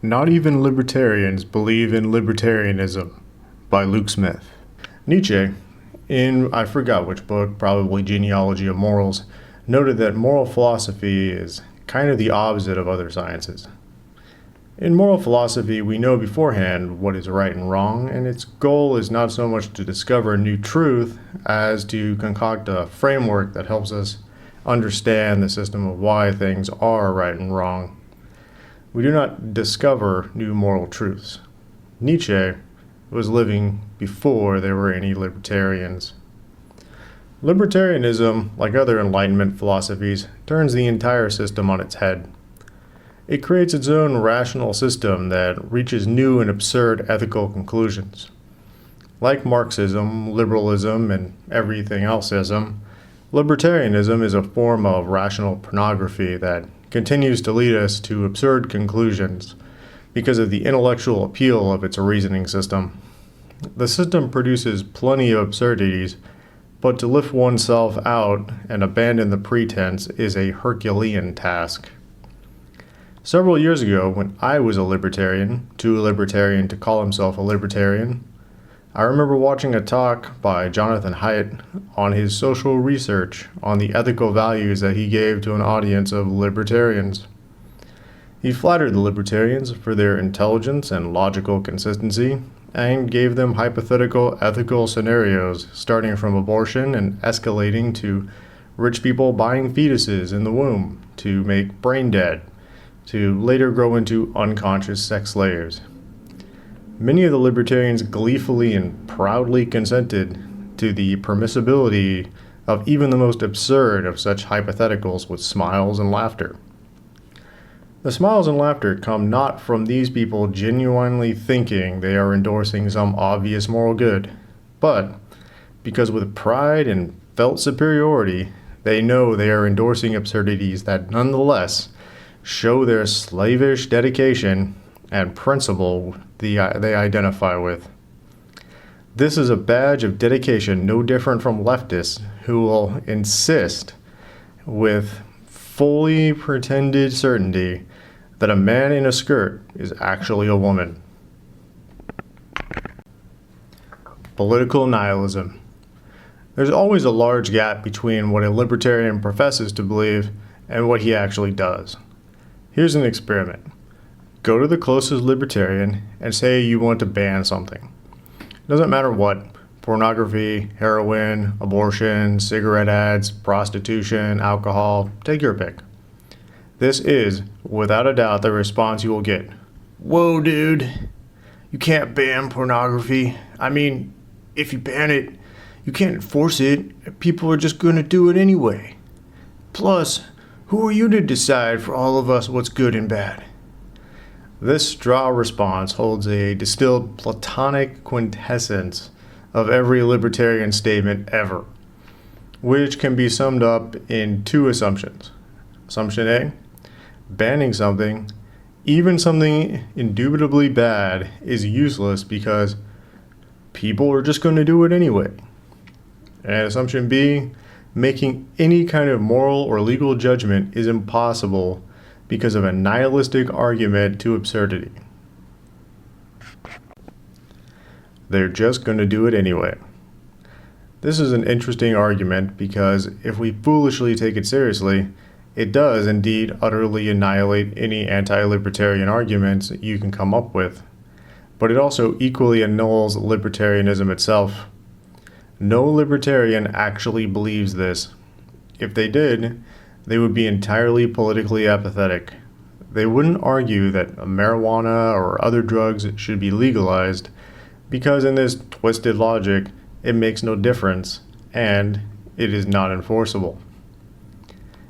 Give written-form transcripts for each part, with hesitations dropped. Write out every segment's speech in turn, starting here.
Not even libertarians believe in libertarianism by Luke Smith. Nietzsche, in I forgot which book, probably Genealogy of Morals, noted that moral philosophy is kind of the opposite of other sciences. In moral philosophy, we know beforehand what is right and wrong, and its goal is not so much to discover a new truth as to concoct a framework that helps us understand the system of why things are right and wrong. We do not discover new moral truths. Nietzsche was living before there were any libertarians. Libertarianism, like other Enlightenment philosophies, turns the entire system on its head. It creates its own rational system that reaches new and absurd ethical conclusions. Like Marxism, liberalism, and everything elseism, libertarianism is a form of rational pornography that continues to lead us to absurd conclusions because of the intellectual appeal of its reasoning system. The system produces plenty of absurdities, but to lift oneself out and abandon the pretense is a Herculean task. Several years ago, when I was a libertarian, too libertarian to call himself a libertarian, I remember watching a talk by Jonathan Haidt on his social research on the ethical values that he gave to an audience of libertarians. He flattered the libertarians for their intelligence and logical consistency, and gave them hypothetical ethical scenarios starting from abortion and escalating to rich people buying fetuses in the womb to make brain dead, to later grow into unconscious sex slaves. Many of the libertarians gleefully and proudly consented to the permissibility of even the most absurd of such hypotheticals with smiles and laughter. The smiles and laughter come not from these people genuinely thinking they are endorsing some obvious moral good, but because with pride and felt superiority, they know they are endorsing absurdities that nonetheless show their slavish dedication and principle they identify with. This is a badge of dedication no different from leftists who will insist with fully pretended certainty that a man in a skirt is actually a woman. Political nihilism. There's always a large gap between what a libertarian professes to believe and what he actually does. Here's an experiment. Go to the closest libertarian and say you want to ban something. It doesn't matter what: pornography, heroin, abortion, cigarette ads, prostitution, alcohol, take your pick. This is, without a doubt, the response you will get. Whoa, dude, you can't ban pornography. I mean, if you ban it, you can't enforce it. People are just going to do it anyway. Plus, who are you to decide for all of us what's good and bad? This straw response holds a distilled Platonic quintessence of every libertarian statement ever, which can be summed up in two assumptions. Assumption A: banning something, even something indubitably bad, is useless because people are just going to do it anyway. And assumption B: making any kind of moral or legal judgment is impossible because of a nihilistic argument to absurdity. They're just going to do it anyway. This is an interesting argument because if we foolishly take it seriously, it does indeed utterly annihilate any anti-libertarian arguments you can come up with. But it also equally annuls libertarianism itself. No libertarian actually believes this. If they did, they would be entirely politically apathetic. They wouldn't argue that marijuana or other drugs should be legalized because in this twisted logic, it makes no difference and it is not enforceable.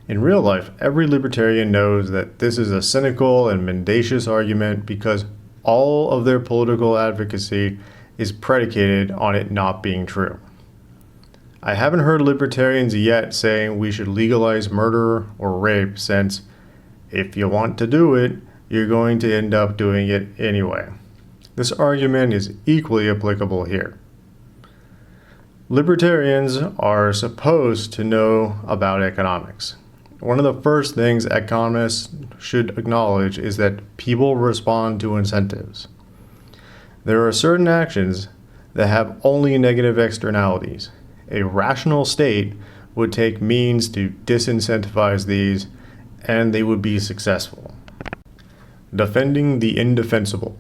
In real life, every libertarian knows that this is a cynical and mendacious argument because all of their political advocacy is predicated on it not being true. I haven't heard libertarians yet saying we should legalize murder or rape, since if you want to do it, you're going to end up doing it anyway. This argument is equally applicable here. Libertarians are supposed to know about economics. one of the first things economists should acknowledge is that people respond to incentives. There are certain actions that have only negative externalities. A rational state would take means to disincentivize these, and they would be successful. Defending the indefensible.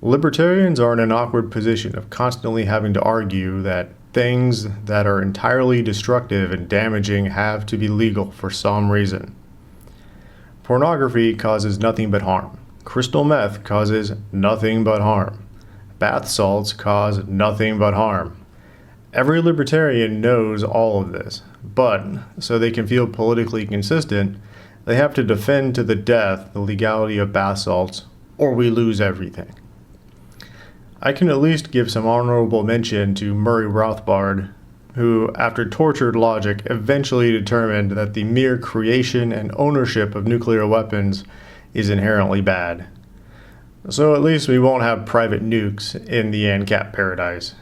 Libertarians are in an awkward position of constantly having to argue that things that are entirely destructive and damaging have to be legal for some reason. Pornography causes nothing but harm. Crystal meth causes nothing but harm. Bath salts cause nothing but harm. Every libertarian knows all of this, but so they can feel politically consistent, they have to defend to the death the legality of bath salts, or we lose everything. I can at least give some honorable mention to Murray Rothbard, who, after tortured logic, eventually determined that the mere creation and ownership of nuclear weapons is inherently bad. So at least we won't have private nukes in the ANCAP paradise.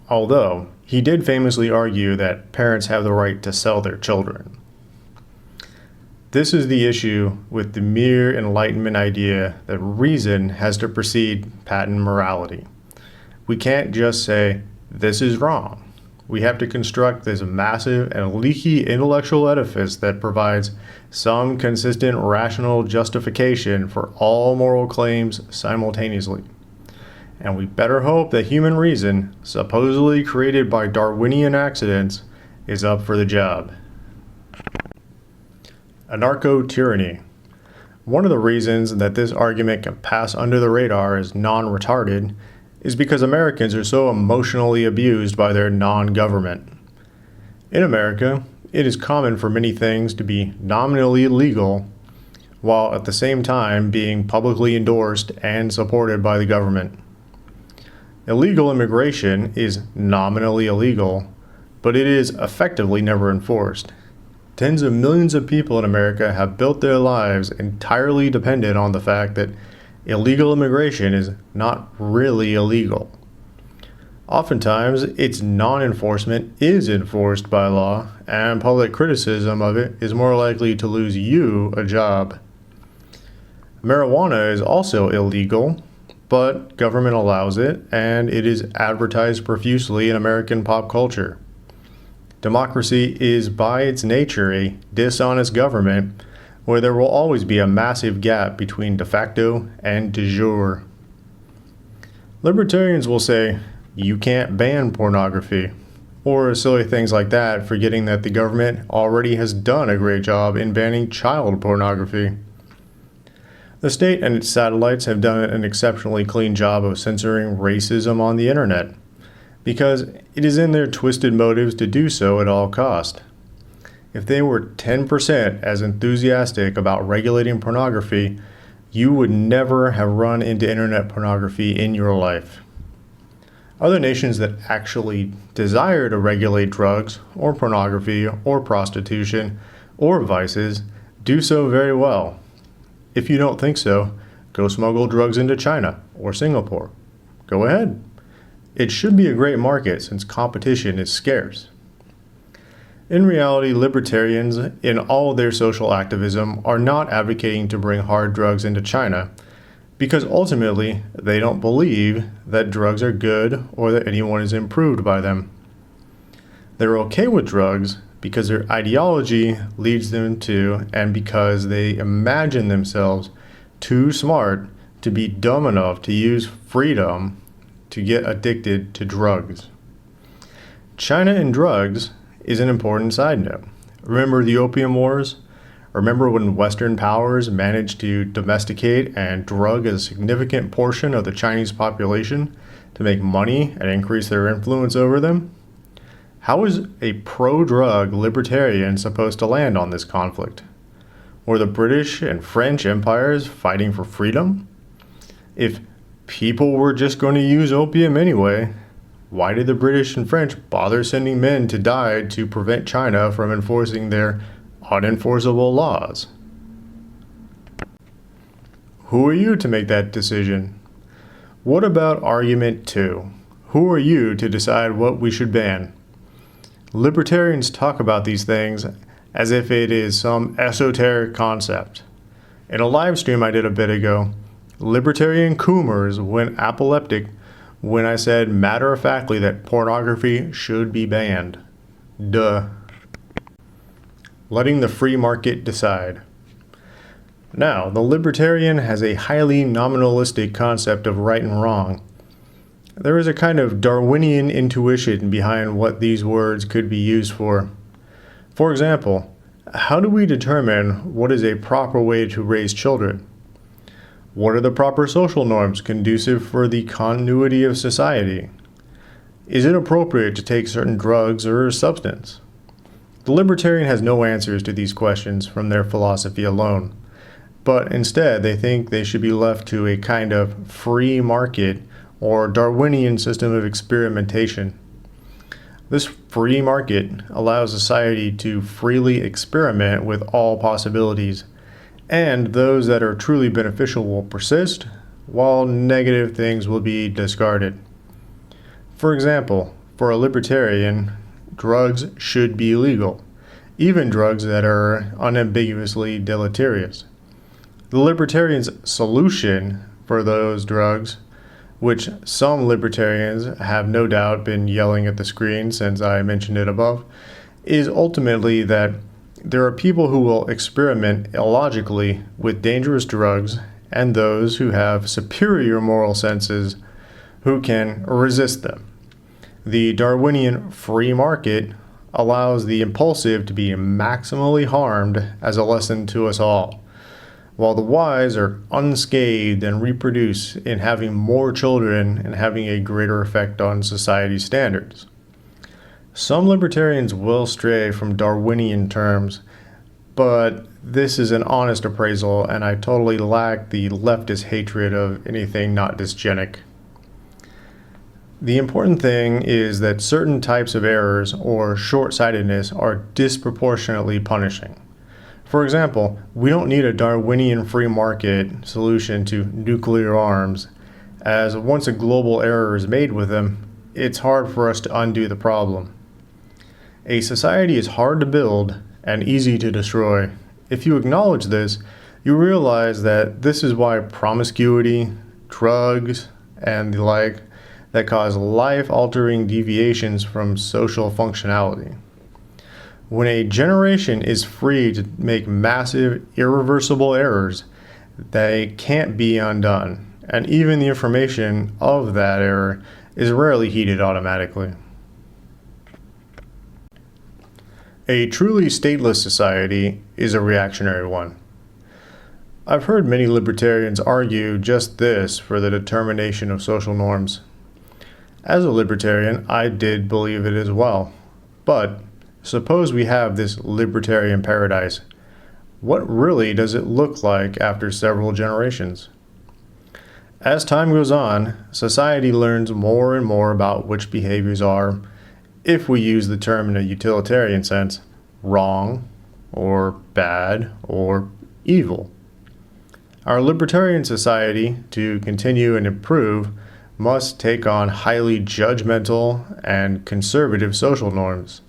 Although, he did famously argue that parents have the right to sell their children. This is the issue with the mere Enlightenment idea that reason has to precede patent morality. We can't just say, this is wrong. We have to construct this massive and leaky intellectual edifice that provides some consistent rational justification for all moral claims simultaneously. And we better hope that human reason, supposedly created by Darwinian accidents, is up for the job. Anarcho-tyranny. One of the reasons that this argument can pass under the radar as non-retarded is because Americans are so emotionally abused by their non-government. In America, it is common for many things to be nominally illegal, while at the same time being publicly endorsed and supported by the government. Illegal immigration is nominally illegal, but it is effectively never enforced. Tens of millions of people in America have built their lives entirely dependent on the fact that illegal immigration is not really illegal. Oftentimes, its non-enforcement is enforced by law, and public criticism of it is more likely to lose you a job. Marijuana is also illegal, but government allows it, and it is advertised profusely in American pop culture. Democracy is by its nature a dishonest government where there will always be a massive gap between de facto and de jure. Libertarians will say, you can't ban pornography, or silly things like that, forgetting that the government already has done a great job in banning child pornography. The state and its satellites have done an exceptionally clean job of censoring racism on the internet, because it is in their twisted motives to do so at all cost. If they were 10% as enthusiastic about regulating pornography, you would never have run into internet pornography in your life. Other nations that actually desire to regulate drugs, or pornography, or prostitution, or vices do so very well. If you don't think so, go smuggle drugs into China or Singapore. Go ahead. It should be a great market since competition is scarce. In reality, libertarians, in all their social activism, are not advocating to bring hard drugs into China, because ultimately they don't believe that drugs are good or that anyone is improved by them. They're okay with drugs because their ideology leads them to, and because they imagine themselves too smart to be dumb enough to use freedom to get addicted to drugs. China and drugs is an important side note. Remember the Opium Wars? Remember when Western powers managed to domesticate and drug a significant portion of the Chinese population to make money and increase their influence over them? How is a pro-drug libertarian supposed to land on this conflict? Were the British and French empires fighting for freedom? If people were just going to use opium anyway, why did the British and French bother sending men to die to prevent China from enforcing their unenforceable laws? Who are you to make that decision? What about argument 2? Who are you to decide what we should ban? Libertarians talk about these things as if it is some esoteric concept. In a live stream I did a bit ago, Libertarian Coomers went apoplectic when I said matter-of-factly that pornography should be banned. Duh. Letting the free market decide. Now, the libertarian has a highly nominalistic concept of right and wrong. There is a kind of Darwinian intuition behind what these words could be used for. For example, how do we determine what is a proper way to raise children? What are the proper social norms conducive for the continuity of society? Is it appropriate to take certain drugs or substance? The libertarian has no answers to these questions from their philosophy alone, but instead they think they should be left to a kind of free market or Darwinian system of experimentation. This free market allows society to freely experiment with all possibilities, and those that are truly beneficial will persist, while negative things will be discarded. For example, for a libertarian, drugs should be legal, even drugs that are unambiguously deleterious. The libertarian's solution for those drugs, which some libertarians have no doubt been yelling at the screen since I mentioned it above, is ultimately that there are people who will experiment illogically with dangerous drugs and those who have superior moral senses who can resist them. The Darwinian free market allows the impulsive to be maximally harmed as a lesson to us all, while the wise are unscathed and reproduce in having more children and having a greater effect on society's standards. Some libertarians will stray from Darwinian terms, but this is an honest appraisal, and I totally lack the leftist hatred of anything not dysgenic. The important thing is that certain types of errors or short-sightedness are disproportionately punishing. For example, we don't need a Darwinian free market solution to nuclear arms, as once a global error is made with them, it's hard for us to undo the problem. A society is hard to build and easy to destroy. If you acknowledge this, you realize that this is why promiscuity, drugs, and the like that cause life-altering deviations from social functionality. When a generation is free to make massive, irreversible errors, they can't be undone, and even the information of that error is rarely heeded automatically. A truly stateless society is a reactionary one. I've heard many libertarians argue just this for the determination of social norms. As a libertarian, I did believe it as well, but suppose we have this libertarian paradise. What really does it look like after several generations? As time goes on, society learns more and more about which behaviors are, if we use the term in a utilitarian sense, wrong, or bad, or evil. Our libertarian society, to continue and improve, must take on highly judgmental and conservative social norms.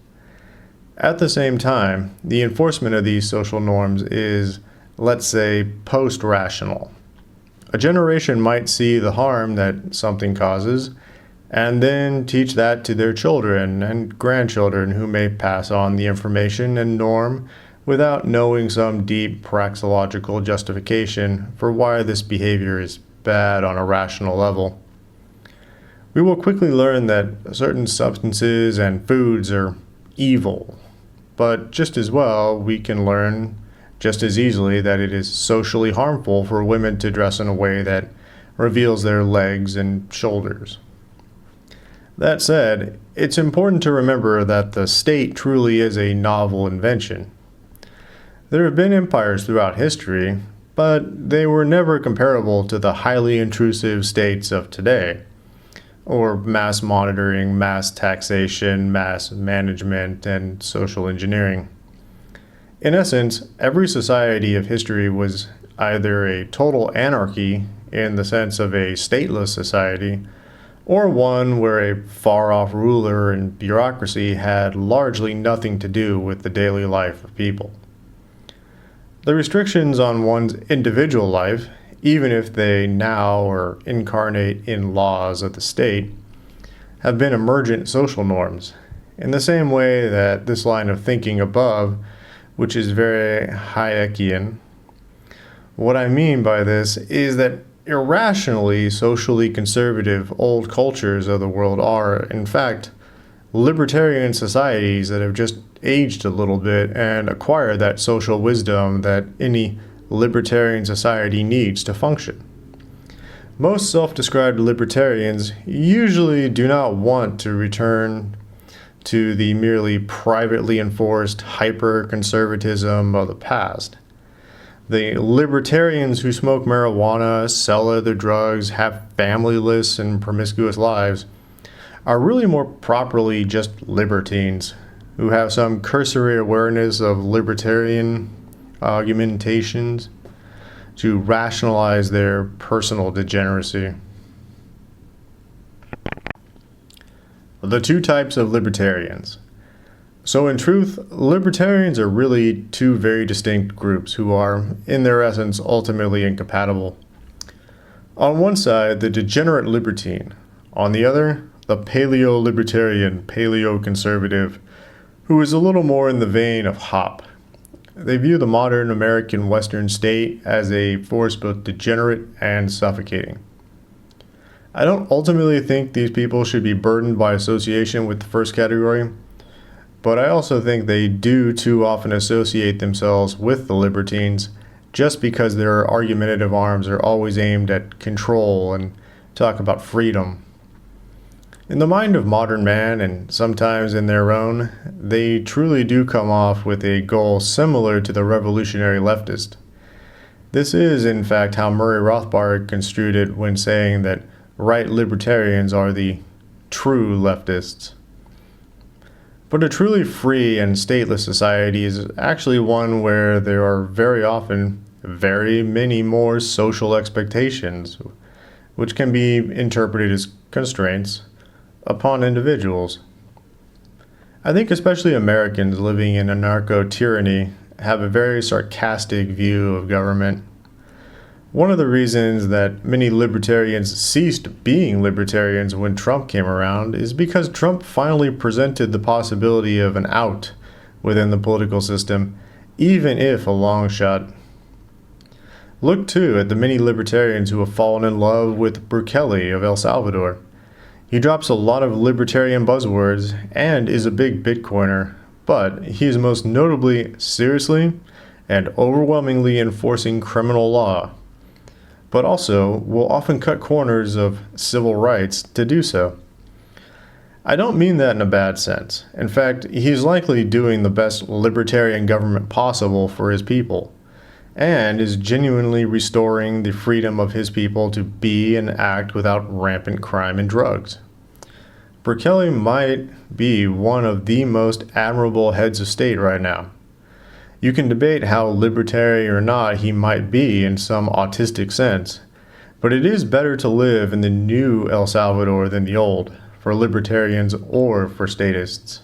At the same time, the enforcement of these social norms is, let's say, post-rational. A generation might see the harm that something causes, and then teach that to their children and grandchildren who may pass on the information and norm without knowing some deep praxeological justification for why this behavior is bad on a rational level. We will quickly learn that certain substances and foods are evil. But just as well, we can learn just as easily that it is socially harmful for women to dress in a way that reveals their legs and shoulders. That said, it's important to remember that the state truly is a novel invention. There have been empires throughout history, but they were never comparable to the highly intrusive states of today, or mass monitoring, mass taxation, mass management, and social engineering. In essence, every society of history was either a total anarchy in the sense of a stateless society, or one where a far-off ruler and bureaucracy had largely nothing to do with the daily life of people. The restrictions on one's individual life, even if they now or incarnate in laws of the state, have been emergent social norms, in the same way that this line of thinking above, which is very Hayekian. What I mean by this is that irrationally socially conservative old cultures of the world are, in fact, libertarian societies that have just aged a little bit and acquired that social wisdom that any libertarian society needs to function. Most self-described libertarians usually do not want to return to the merely privately enforced hyper-conservatism of the past. The libertarians who smoke marijuana, sell other drugs, have familyless and promiscuous lives are really more properly just libertines who have some cursory awareness of libertarian argumentations to rationalize their personal degeneracy. The two types of libertarians. So in truth, libertarians are really two very distinct groups who are, in their essence, ultimately incompatible. On one side, the degenerate libertine. On the other, the paleo-libertarian, paleo-conservative, who is a little more in the vein of Hop. They view the modern American Western state as a force both degenerate and suffocating. I don't ultimately think these people should be burdened by association with the first category, but I also think they do too often associate themselves with the libertines just because their argumentative arms are always aimed at control and talk about freedom. In the mind of modern man, and sometimes in their own, they truly do come off with a goal similar to the revolutionary leftist. This is, in fact, how Murray Rothbard construed it when saying that right libertarians are the true leftists. But a truly free and stateless society is actually one where there are very often very many more social expectations, which can be interpreted as constraints upon individuals. I think especially Americans living in anarcho-tyranny have a very sarcastic view of government. One of the reasons that many libertarians ceased being libertarians when Trump came around is because Trump finally presented the possibility of an out within the political system, even if a long shot. Look too at the many libertarians who have fallen in love with Bukele of El Salvador. He drops a lot of libertarian buzzwords and is a big Bitcoiner, but he is most notably seriously and overwhelmingly enforcing criminal law, but also will often cut corners of civil rights to do so. I don't mean that in a bad sense. In fact, he's likely doing the best libertarian government possible for his people, and is genuinely restoring the freedom of his people to be and act without rampant crime and drugs. Bukele might be one of the most admirable heads of state right now. You can debate how libertarian or not he might be in some autistic sense, but it is better to live in the new El Salvador than the old, for libertarians or for statists.